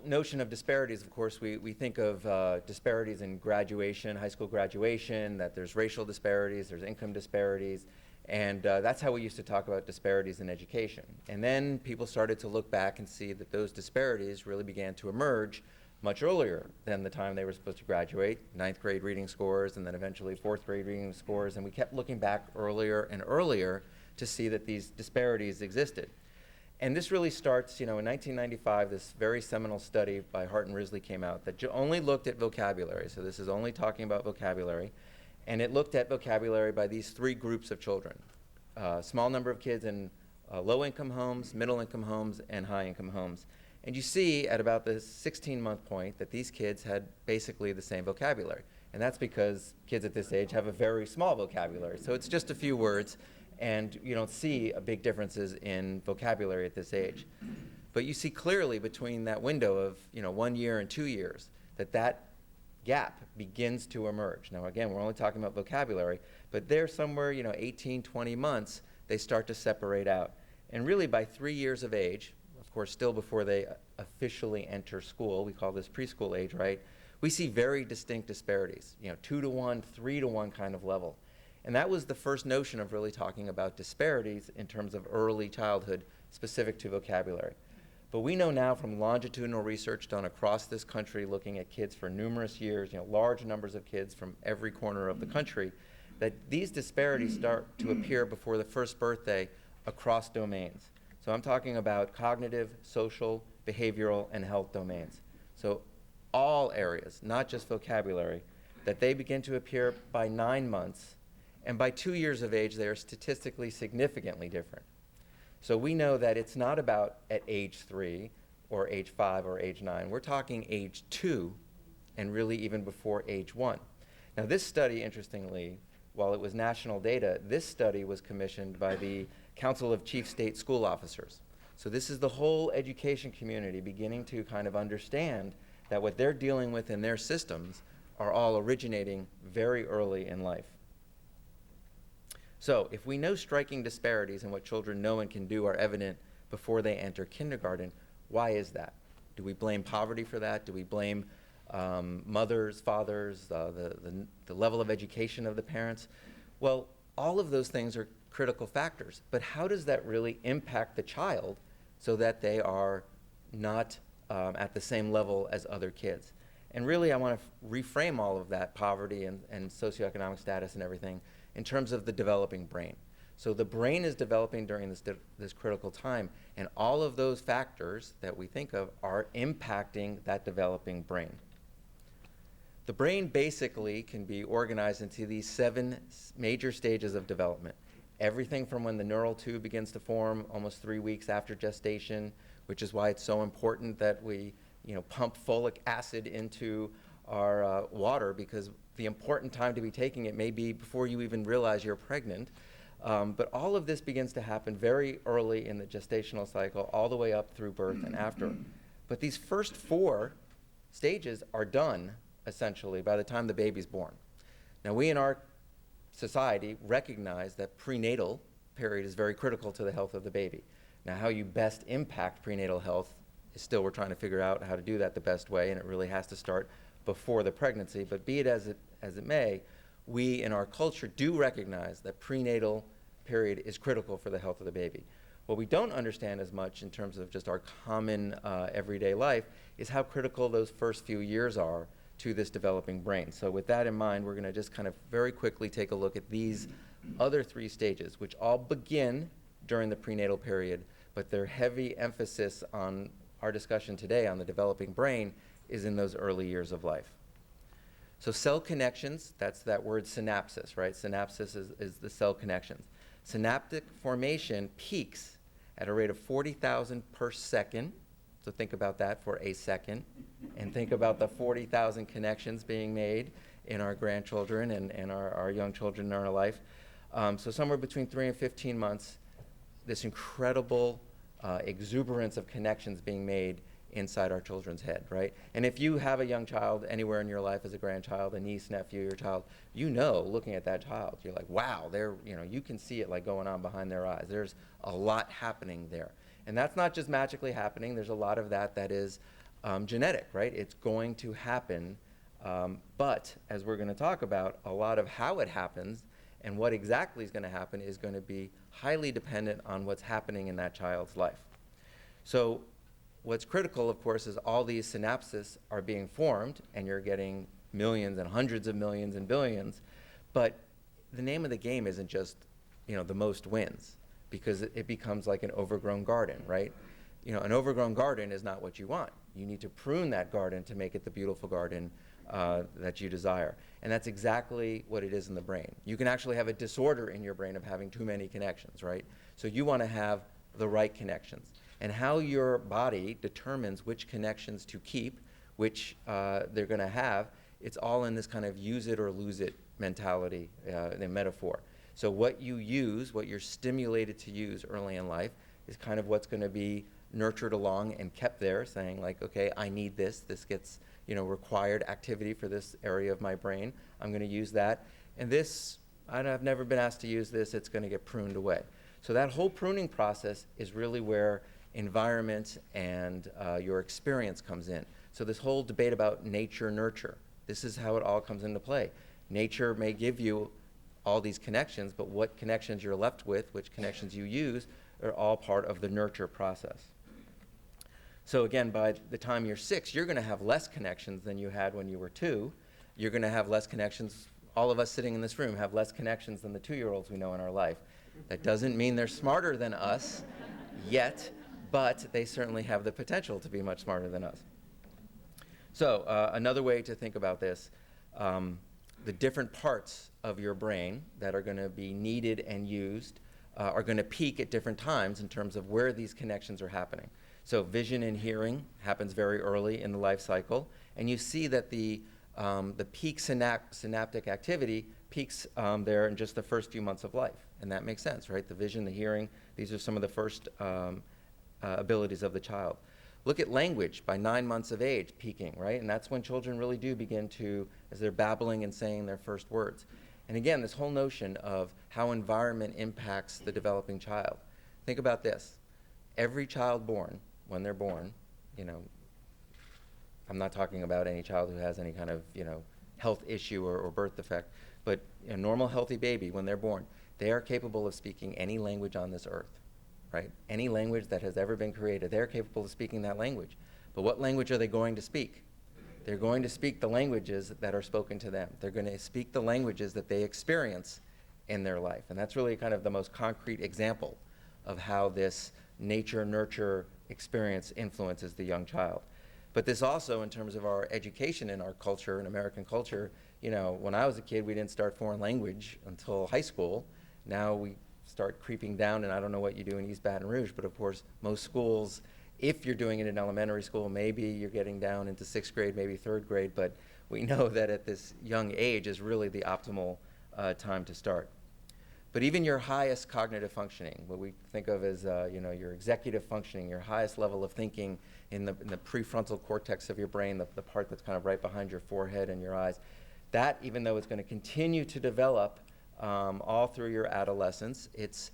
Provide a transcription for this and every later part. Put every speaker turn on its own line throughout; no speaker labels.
notion of disparities, of course, we think of disparities in graduation, high school graduation, that there's racial disparities, there's income disparities, and that's how we used to talk about disparities in education. And then people started to look back and see that those disparities really began to emerge much earlier than the time they were supposed to graduate, 9th grade reading scores, and then eventually 4th grade reading scores, and we kept looking back earlier and earlier to see that these disparities existed. And this really starts, in 1995, this very seminal study by Hart and Risley came out that only looked at vocabulary. So this is only talking about vocabulary. And it looked at vocabulary by these 3 groups of children. Small number of kids in low-income homes, middle-income homes, and high-income homes. And you see at about the 16-month point that these kids had basically the same vocabulary. And that's because kids at this age have a very small vocabulary. So it's just a few words, and you don't see big differences in vocabulary at this age. But you see clearly between that window of 1 year and 2 years that gap begins to emerge. Now again, we're only talking about vocabulary, but there somewhere 18, 20 months, they start to separate out. And really by 3 years of age, of course still before they officially enter school, we call this preschool age, right? We see very distinct disparities, 2 to 1, 3 to 1 kind of level. And that was the first notion of really talking about disparities in terms of early childhood specific to vocabulary. But we know now from longitudinal research done across this country looking at kids for numerous years, large numbers of kids from every corner of the country, that these disparities start to appear before the first birthday across domains. So I'm talking about cognitive, social, behavioral, and health domains. So all areas, not just vocabulary, that they begin to appear by 9 months. And by 2 years of age, they are statistically significantly different. So we know that it's not about at age 3 or age 5 or age 9. We're talking age 2 and really even before age 1. Now this study, interestingly, while it was national data, this study was commissioned by the Council of Chief State School Officers. So this is the whole education community beginning to kind of understand that what they're dealing with in their systems are all originating very early in life. So if we know striking disparities in what children know and can do are evident before they enter kindergarten, why is that? Do we blame poverty for that? Do we blame mothers, fathers, the level of education of the parents? Well, all of those things are critical factors, but how does that really impact the child so that they are not at the same level as other kids? And really I want to reframe all of that poverty and socioeconomic status and everything in terms of the developing brain. So the brain is developing during this critical time, and all of those factors that we think of are impacting that developing brain. The brain basically can be organized into these 7 major stages of development. Everything from when the neural tube begins to form almost 3 weeks after gestation, which is why it's so important that we pump folic acid into our water, because the important time to be taking it may be before you even realize you're pregnant. But all of this begins to happen very early in the gestational cycle, all the way up through birth and after. But these first 4 stages are done, essentially, by the time the baby's born. Now, we in our society recognize that prenatal period is very critical to the health of the baby. Now, how you best impact prenatal health is still, we're trying to figure out how to do that the best way, and it really has to start before the pregnancy. But be it as it may, we in our culture do recognize that prenatal period is critical for the health of the baby. What we don't understand as much in terms of just our common everyday life is how critical those first few years are to this developing brain. So with that in mind, we're going to just kind of very quickly take a look at these other 3 stages, which all begin during the prenatal period, but their heavy emphasis on our discussion today on the developing brain is in those early years of life. So cell connections, that's that word synapsis, right? Synapsis is the cell connections. Synaptic formation peaks at a rate of 40,000 per second. So think about that for a second. And think about the 40,000 connections being made in our grandchildren and our young children in our life. So somewhere between 3 and 15 months, this incredible exuberance of connections being made inside our children's head, right? And if you have a young child anywhere in your life as a grandchild, a niece, nephew, your child, looking at that child, you're like, wow, you can see it like going on behind their eyes. There's a lot happening there. And that's not just magically happening. There's a lot of that is genetic, right? It's going to happen, but as we're going to talk about, a lot of how it happens and what exactly is going to happen is going to be highly dependent on what's happening in that child's life. So what's critical, of course, is all these synapses are being formed, and you're getting millions and hundreds of millions and billions, but the name of the game isn't just, the most wins, because it becomes like an overgrown garden, right? An overgrown garden is not what you want. You need to prune that garden to make it the beautiful garden that you desire. And that's exactly what it is in the brain. You can actually have a disorder in your brain of having too many connections, right? So you want to have the right connections. And how your body determines which connections to keep, which they're going to have, it's all in this kind of use it or lose it mentality, the metaphor. So what you use, what you're stimulated to use early in life, is kind of what's going to be nurtured along and kept there, saying like, okay, I need this. This gets, required activity for this area of my brain. I'm going to use that. And this, I've never been asked to use this. It's going to get pruned away. So that whole pruning process is really where environment and your experience comes in. So this whole debate about nature, nurture, this is how it all comes into play. Nature may give you all these connections, but what connections you're left with, which connections you use, are all part of the nurture process. So again, by the time you're 6, you're going to have less connections than you had when you were 2. You're going to have less connections. All of us sitting in this room have less connections than the 2-year-olds we know in our life. That doesn't mean they're smarter than us yet, but they certainly have the potential to be much smarter than us. So another way to think about this, the different parts of your brain that are going to be needed and used are going to peak at different times in terms of where these connections are happening. So vision and hearing happens very early in the life cycle, and you see that the peak synaptic activity peaks there in just the first few months of life, and that makes sense, right? The vision, the hearing, these are some of the first abilities of the child. Look at language by 9 months of age peaking, right? And that's when children really do begin to, as they're babbling and saying their first words. And again, this whole notion of how environment impacts the developing child. Think about this. Every child born, when they're born, I'm not talking about any child who has any kind of, health issue or birth defect, but a normal healthy baby, when they're born, they are capable of speaking any language on this earth, right? Any language that has ever been created, they're capable of speaking that language. But what language are they going to speak? They're going to speak the languages that are spoken to them. They're going to speak the languages that they experience in their life. And that's really kind of the most concrete example of how this nature-nurture experience influences the young child. But this also, in terms of our education in our culture, in American culture, when I was a kid, we didn't start foreign language until high school. Now we start creeping down, and I don't know what you do in East Baton Rouge, but of course, most schools, if you're doing it in elementary school, maybe you're getting down into 6th grade, maybe 3rd grade, but we know that at this young age is really the optimal time to start. But even your highest cognitive functioning, what we think of as your executive functioning, your highest level of thinking in the prefrontal cortex of your brain, the part that's kind of right behind your forehead and your eyes, that, even though it's going to continue to develop all through your adolescence, it's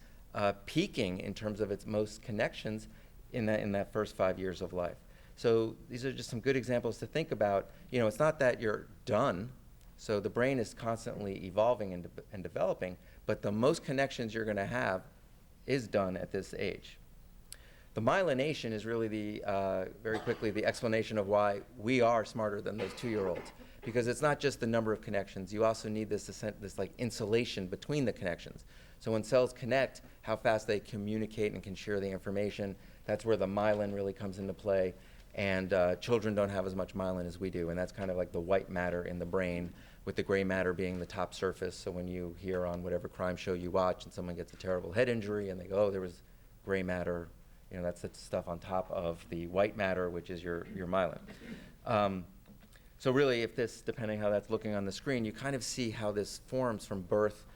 peaking in terms of its most connections in that first 5 years of life. So these are just some good examples to think about. It's not that you're done. So the brain is constantly evolving and developing, but the most connections you're going to have is done at this age. The myelination is really very quickly, the explanation of why we are smarter than those 2-year-olds. Because it's not just the number of connections. You also need this like insulation between the connections. So when cells connect, how fast they communicate and can share the information, that's where the myelin really comes into play. And children don't have as much myelin as we do. And that's kind of like the white matter in the brain, with the gray matter being the top surface. So when you hear on whatever crime show you watch and someone gets a terrible head injury and they go, oh, there was gray matter, that's the stuff on top of the white matter, which is your myelin. So really, if this, depending how that's looking on the screen, you kind of see how this forms from birth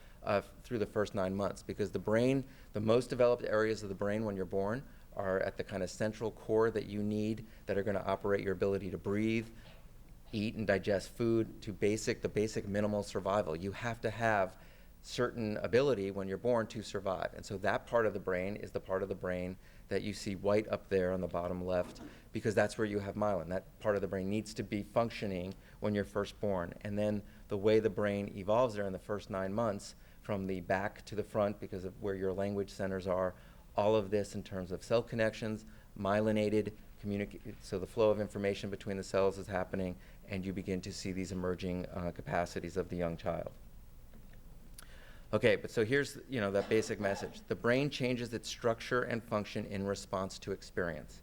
through the first 9 months, because the brain, the most developed areas of the brain when you're born are at the kind of central core that you need, that are going to operate your ability to breathe, eat and digest food, to the basic minimal survival. You have to have certain ability when you're born to survive. And so that part of the brain is the part of the brain that you see white up there on the bottom left, because that's where you have myelin. That part of the brain needs to be functioning when you're first born. And then the way the brain evolves there in the first 9 months, from the back to the front because of where your language centers are, all of this in terms of cell connections, myelinated, so the flow of information between the cells is happening, and you begin to see these emerging capacities of the young child. Okay, but so here's that basic message. The brain changes its structure and function in response to experience.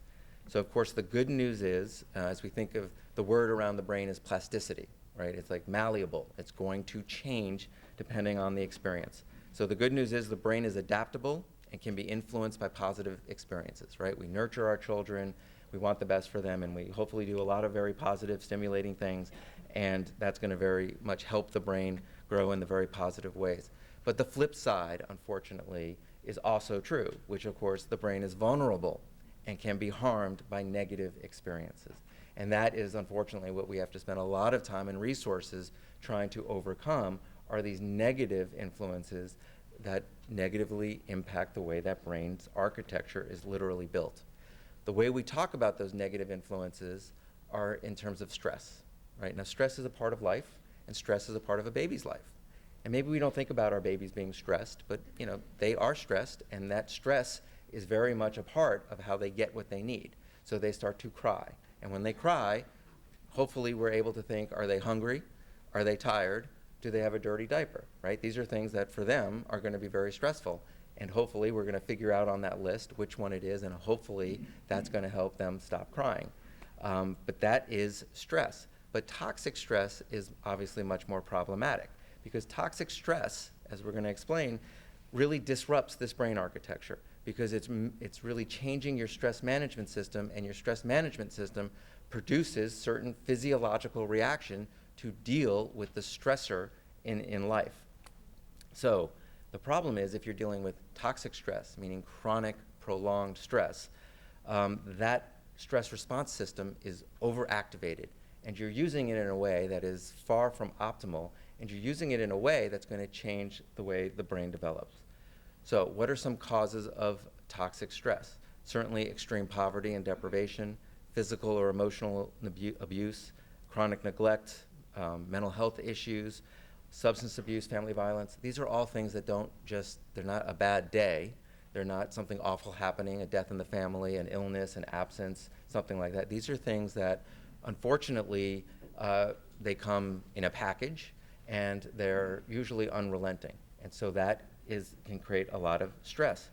So of course the good news is, as we think of the word around the brain is plasticity, right? It's like malleable. It's going to change depending on the experience. So the good news is the brain is adaptable and can be influenced by positive experiences, right? We nurture our children, we want the best for them, and we hopefully do a lot of very positive, stimulating things, and that's going to very much help the brain grow in the very positive ways. But the flip side, unfortunately, is also true, which of course the brain is vulnerable and can be harmed by negative experiences. And that is unfortunately what we have to spend a lot of time and resources trying to overcome, are these negative influences that negatively impact the way that brain's architecture is literally built. The way we talk about those negative influences are in terms of stress, right? Now stress is a part of life, and stress is a part of a baby's life. And maybe we don't think about our babies being stressed, but they are stressed, and that stress is very much a part of how they get what they need. So they start to cry. And when they cry, hopefully we're able to think, are they hungry? Are they tired? Do they have a dirty diaper, right? These are things that for them are going to be very stressful. And hopefully we're going to figure out on that list which one it is, and hopefully that's going to help them stop crying. But that is stress. But toxic stress is obviously much more problematic, because toxic stress, as we're going to explain, really disrupts this brain architecture, because it's really changing your stress management system, and your stress management system produces certain physiological reaction to deal with the stressor in life. So the problem is, if you're dealing with toxic stress, meaning chronic, prolonged stress, that stress response system is overactivated, and you're using it in a way that is far from optimal, and you're using it in a way that's going to change the way the brain develops. So what are some causes of toxic stress? Certainly extreme poverty and deprivation, physical or emotional abuse, chronic neglect, mental health issues, substance abuse, family violence. These are all things that they're not a bad day. They're not something awful happening, a death in the family, an illness, an absence, something like that. These are things that, unfortunately, they come in a package, and they're usually unrelenting. And so that can create a lot of stress.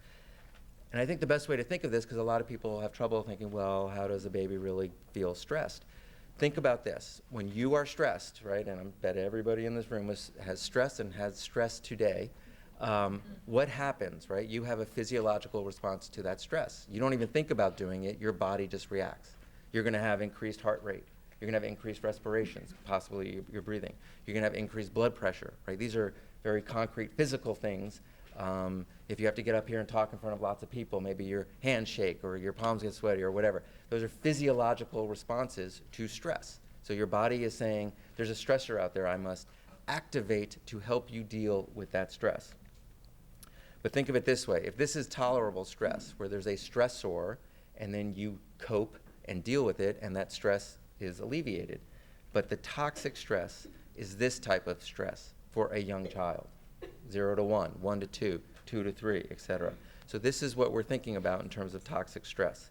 And I think the best way to think of this, because a lot of people have trouble thinking, well, how does a baby really feel stressed? Think about this. When you are stressed, right, and I bet everybody in this room has stress and has stress today, what happens, right? You have a physiological response to that stress. You don't even think about doing it. Your body just reacts. You're going to have increased heart rate. You're going to have increased respirations, possibly your breathing. You're going to have increased blood pressure, right? These are very concrete physical things. If you have to get up here and talk in front of lots of people, maybe your hands shake or your palms get sweaty or whatever. Those are physiological responses to stress. So your body is saying, there's a stressor out there I must activate to help you deal with that stress. But think of it this way. If this is tolerable stress, where there's a stressor, and then you cope and deal with it, and that stress is alleviated. But the toxic stress is this type of stress for a young child. 0 to 1, 1 to 2, 2 to 3, etc. So this is what we're thinking about in terms of toxic stress.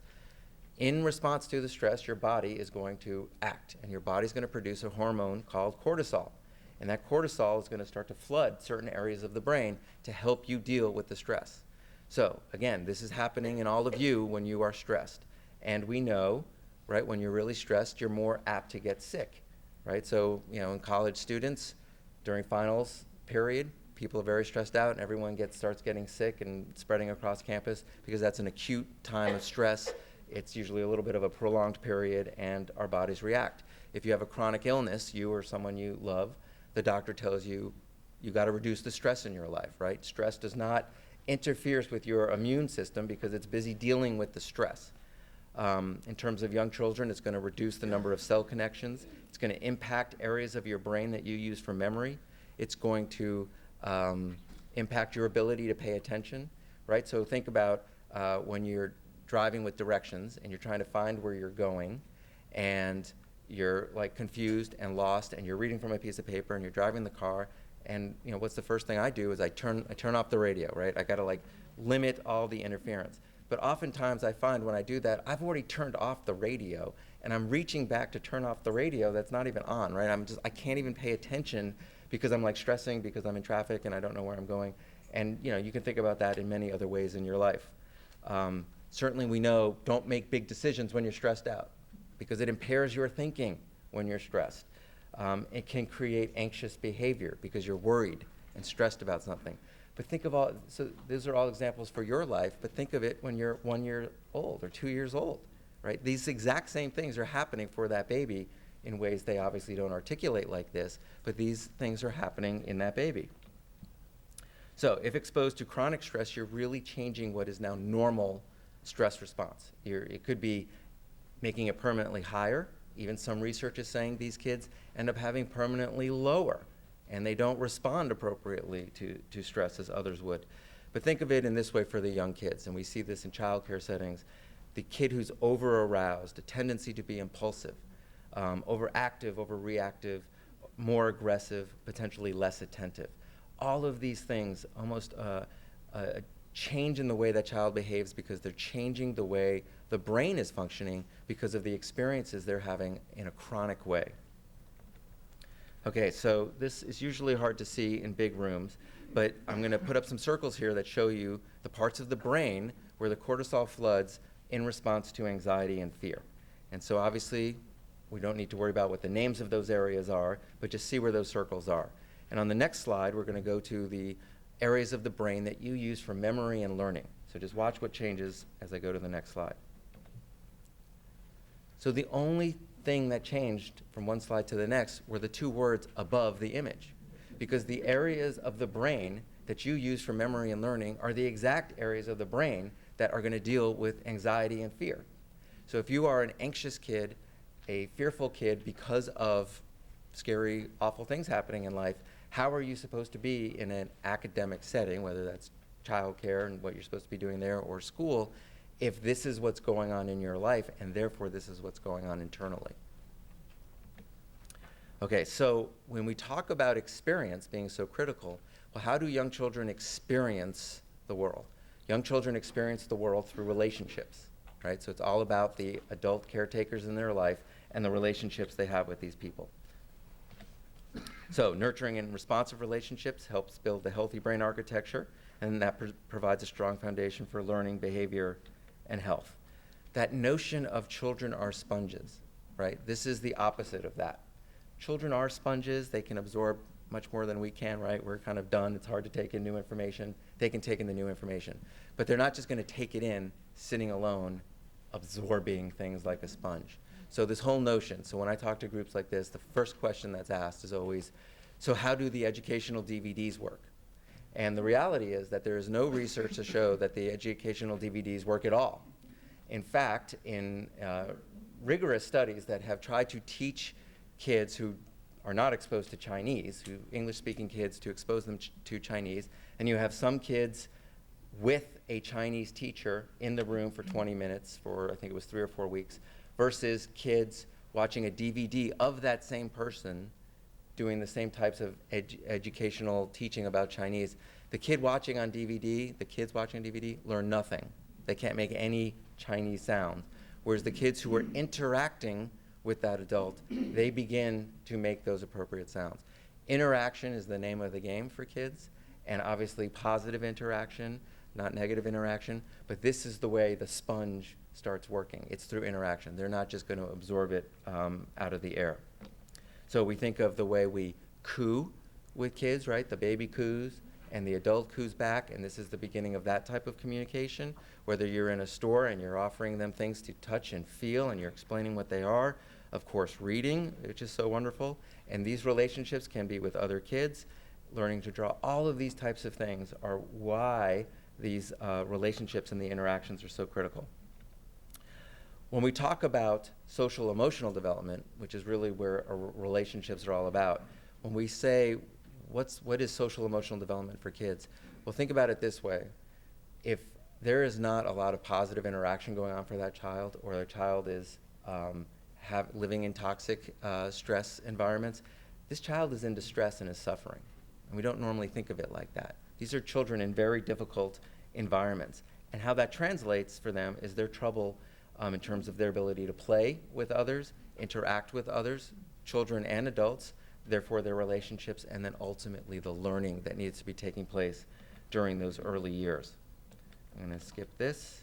In response to the stress, your body is going to act, and your body's going to produce a hormone called cortisol. And that cortisol is going to start to flood certain areas of the brain to help you deal with the stress. So again, this is happening in all of you when you are stressed. And we know, right, when you're really stressed, you're more apt to get sick, right? So, in college students, during finals period, people are very stressed out, and everyone starts getting sick and spreading across campus, because that's an acute time of stress. It's usually a little bit of a prolonged period, and our bodies react. If you have a chronic illness, you or someone you love, the doctor tells you, you got to reduce the stress in your life, right? Stress does not interfere with your immune system because it's busy dealing with the stress. In terms of young children, it's going to reduce the number of cell connections. It's going to impact areas of your brain that you use for memory. It's going to impact your ability to pay attention, right? So think about when you're driving with directions and you're trying to find where you're going, and you're like confused and lost, and you're reading from a piece of paper, and you're driving the car, and you know what's the first thing I do is I turn off the radio, right? I got to like limit all the interference. But oftentimes I find when I do that, I've already turned off the radio, and I'm reaching back to turn off the radio that's not even on, right? I can't even pay attention because I'm like stressing because I'm in traffic and I don't know where I'm going. And you know, you can think about that in many other ways in your life. Certainly we know don't make big decisions when you're stressed out, because it impairs your thinking when you're stressed. It can create anxious behavior because you're worried and stressed about something. But think of all, so these are all examples for your life, but think of it when you're 1 year old or 2 years old, right? These exact same things are happening for that baby in ways they obviously don't articulate like this, but these things are happening in that baby. So if exposed to chronic stress, you're really changing what is now normal stress response. It could be making it permanently higher. Even some research is saying these kids end up having permanently lower, and they don't respond appropriately to stress as others would. But think of it in this way for the young kids, and we see this in childcare settings. The kid who's over-aroused, a tendency to be impulsive, overactive, overreactive, more aggressive, potentially less attentive. All of these things, almost a change in the way that child behaves because they're changing the way the brain is functioning because of the experiences they're having in a chronic way. Okay, so this is usually hard to see in big rooms, but I'm going to put up some circles here that show you the parts of the brain where the cortisol floods in response to anxiety and fear. And so obviously, we don't need to worry about what the names of those areas are, but just see where those circles are. And on the next slide, we're going to go to the areas of the brain that you use for memory and learning. So just watch what changes as I go to the next slide. So the only thing that changed from one slide to the next were the two words above the image, because the areas of the brain that you use for memory and learning are the exact areas of the brain that are going to deal with anxiety and fear. So if you are an anxious kid, a fearful kid because of scary, awful things happening in life, how are you supposed to be in an academic setting, whether that's childcare and what you're supposed to be doing there or school, if this is what's going on in your life and therefore this is what's going on internally? Okay, so when we talk about experience being so critical, well, how do young children experience the world? Young children experience the world through relationships, right? So it's all about the adult caretakers in their life and the relationships they have with these people. So nurturing and responsive relationships helps build a healthy brain architecture, and that provides a strong foundation for learning, behavior, and health. That notion of children are sponges, right? This is the opposite of that. Children are sponges. They can absorb much more than we can, right? We're kind of done. It's hard to take in new information. They can take in the new information. But they're not just going to take it in, sitting alone, absorbing things like a sponge. So this whole notion, so when I talk to groups like this, the first question that's asked is always, so how do the educational DVDs work? And the reality is that there is no research to show that the educational DVDs work at all. In fact, in rigorous studies that have tried to teach kids who are not exposed to Chinese, who English-speaking kids, to expose them to Chinese, and you have some kids with a Chinese teacher in the room for 20 minutes for, I think it was 3 or 4 weeks, versus kids watching a DVD of that same person doing the same types of educational teaching about Chinese. The kids watching on DVD learn nothing. They can't make any Chinese sounds. Whereas the kids who are interacting with that adult, they begin to make those appropriate sounds. Interaction is the name of the game for kids, and obviously positive interaction, not negative interaction, but this is the way the sponge starts working. It's through interaction. They're not just going to absorb it out of the air. So we think of the way we coo with kids, right? The baby coos and the adult coos back, and this is the beginning of that type of communication. Whether you're in a store and you're offering them things to touch and feel and you're explaining what they are, of course reading, which is so wonderful, and these relationships can be with other kids, learning to draw. All of these types of things are why these relationships and the interactions are so critical. When we talk about social emotional development, which is really where our relationships are all about, when we say what is social emotional development for kids, well, think about it this way. If there is not a lot of positive interaction going on for that child, or their child is living in toxic stress environments, this child is in distress and is suffering. And we don't normally think of it like that. These are children in very difficult environments. And how that translates for them is their trouble in terms of their ability to play with others, interact with others, children and adults, therefore their relationships, and then ultimately the learning that needs to be taking place during those early years. I'm going to skip this.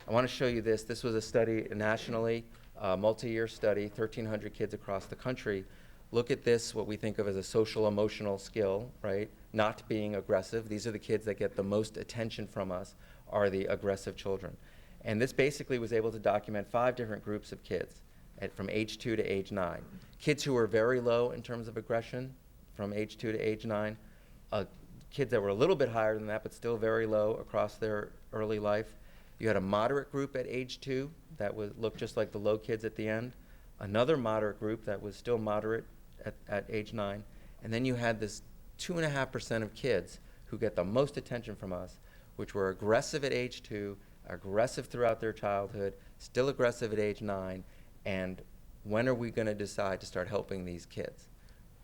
I want to show you this. This was a study nationally, multi-year study, 1,300 kids across the country. Look at this, what we think of as a social emotional skill, right? Not being aggressive. These are the kids that get the most attention from us, are the aggressive children. And this basically was able to document 5 different groups of kids from age 2 to age 9. Kids who were very low in terms of aggression from age 2 to age 9. Kids that were a little bit higher than that, but still very low across their early life. You had a moderate group at age 2 that looked just like the low kids at the end. Another moderate group that was still moderate at age 9. And then you had this 2.5% of kids who get the most attention from us, which were aggressive at age 2, aggressive throughout their childhood, still aggressive at age 9. And when are we going to decide to start helping these kids?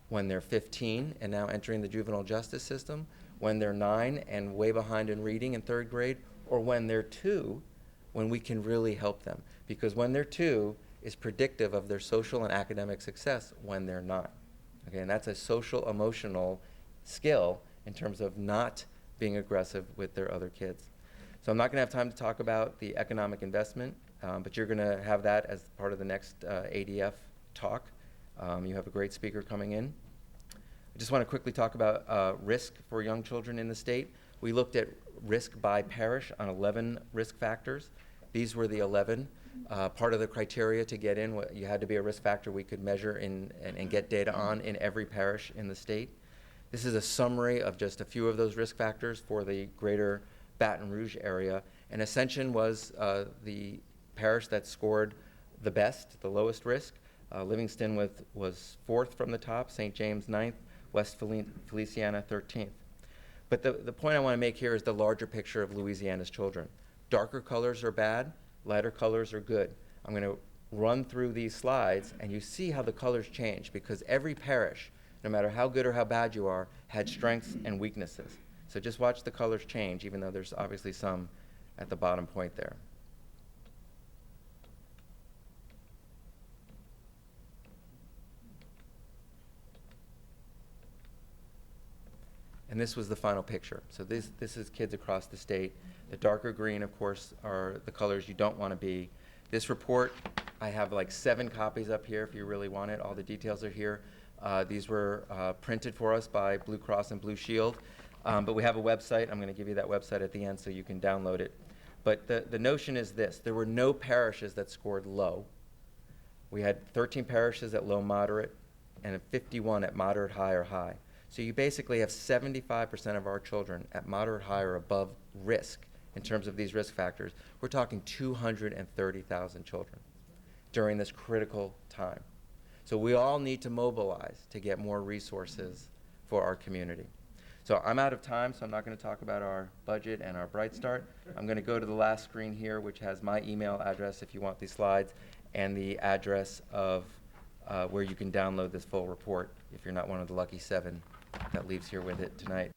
When they're 15 and now entering the juvenile justice system, when they're 9 and way behind in reading in 3rd grade, or when they're 2, when we can really help them. Because when they're 2 is predictive of their social and academic success when they're not. Okay, and that's a social emotional skill in terms of not being aggressive with their other kids. So I'm not going to have time to talk about the economic investment, but you're going to have that as part of the next ADF talk. You have a great speaker coming in. I just want to quickly talk about risk for young children in the state. We looked at risk by parish on 11 risk factors. These were the 11. Part of the criteria to get in, you had to be a risk factor we could measure and get data on in every parish in the state. This is a summary of just a few of those risk factors for the greater Baton Rouge area. And Ascension was the parish that scored the best, the lowest risk. Livingston was 4th from the top, St. James 9th, West Feliciana 13th. But the point I want to make here is the larger picture of Louisiana's children. Darker colors are bad, lighter colors are good. I'm going to run through these slides, and you see how the colors change, because every parish, no matter how good or how bad you are, had strengths and weaknesses. So just watch the colors change, even though there's obviously some at the bottom point there. And this was the final picture. So this is kids across the state. The darker green, of course, are the colors you don't want to be. This report, I have like 7 copies up here if you really want it. All the details are here. These were printed for us by Blue Cross and Blue Shield. But we have a website. I'm going to give you that website at the end so you can download it. But the notion is this. There were no parishes that scored low. We had 13 parishes at low moderate and 51 at moderate high or high. So you basically have 75% of our children at moderate high or above risk in terms of these risk factors. We're talking 230,000 children during this critical time. So we all need to mobilize to get more resources for our community. So I'm out of time, so I'm not going to talk about our budget and our Bright Start. I'm going to go to the last screen here, which has my email address if you want these slides, and the address of where you can download this full report if you're not one of the lucky 7 that leaves here with it tonight.